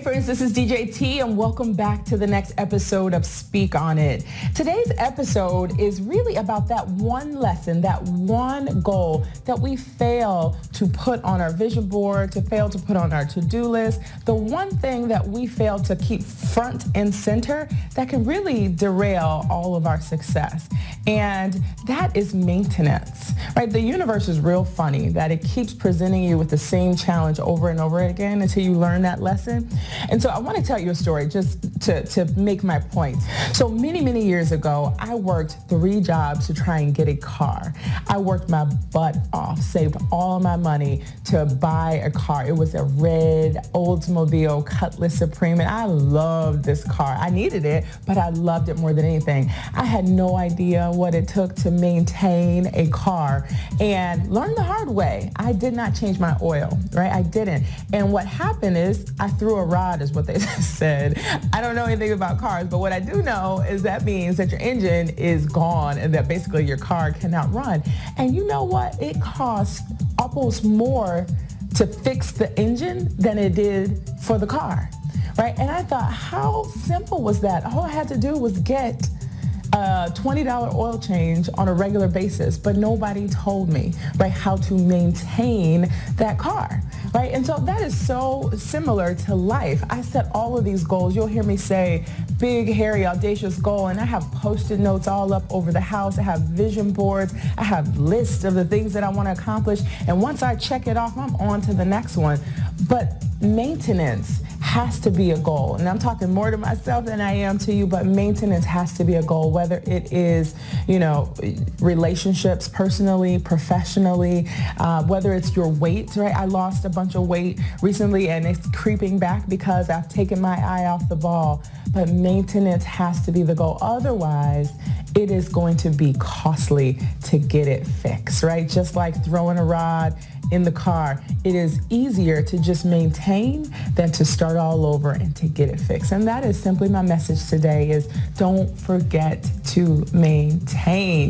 friends, this is DJ T and welcome back to the next episode of Speak On It. Today's episode is really about that one lesson, that one goal that we fail to put on our vision board, to fail to put on our to-do list, the one thing that we fail to keep front and center that can really derail all of our success. And that is maintenance, right? The universe is real funny that it keeps presenting you with the same challenge over and over again until you learn that lesson. And so I want to tell you a story just to make my point. So many years ago, I worked 3 jobs to try and get a car. I worked my butt off, saved all of my money to buy a car. It was a red Oldsmobile Cutlass Supreme, and I loved this car. I needed it, but I loved it more than anything. I had no idea what it took to maintain a car and learned the hard way. I did not change my oil, right? I didn't. And what happened is I threw a rod, is what they said. I don't know anything about cars, but what I do know is that means that your engine is gone and that basically your car cannot run. And you know what? It costs almost more to fix the engine than it did for the car, right? And I thought, how simple was that? All I had to do was get a $20 oil change on a regular basis, but nobody told me, right, how to maintain that car, right? And so that is so similar to life. I set all of these goals. You'll hear me say big, hairy, audacious goal, and I have Post-it notes all up over the house. I have vision boards. I have lists of the things that I want to accomplish. And once I check it off, I'm on to the next one. But maintenance has to be a goal. And I'm talking more to myself than I am to you, but maintenance has to be a goal, whether it is, relationships, personally, professionally, whether it's your weight, right? I lost a bunch of weight recently and it's creeping back because I've taken my eye off the ball. But maintenance has to be the goal. Otherwise, it is going to be costly to get it fixed, right? Just like throwing a rod in the car, it is easier to just maintain than to start all over and to get it fixed. And that is simply my message today is don't forget to maintain.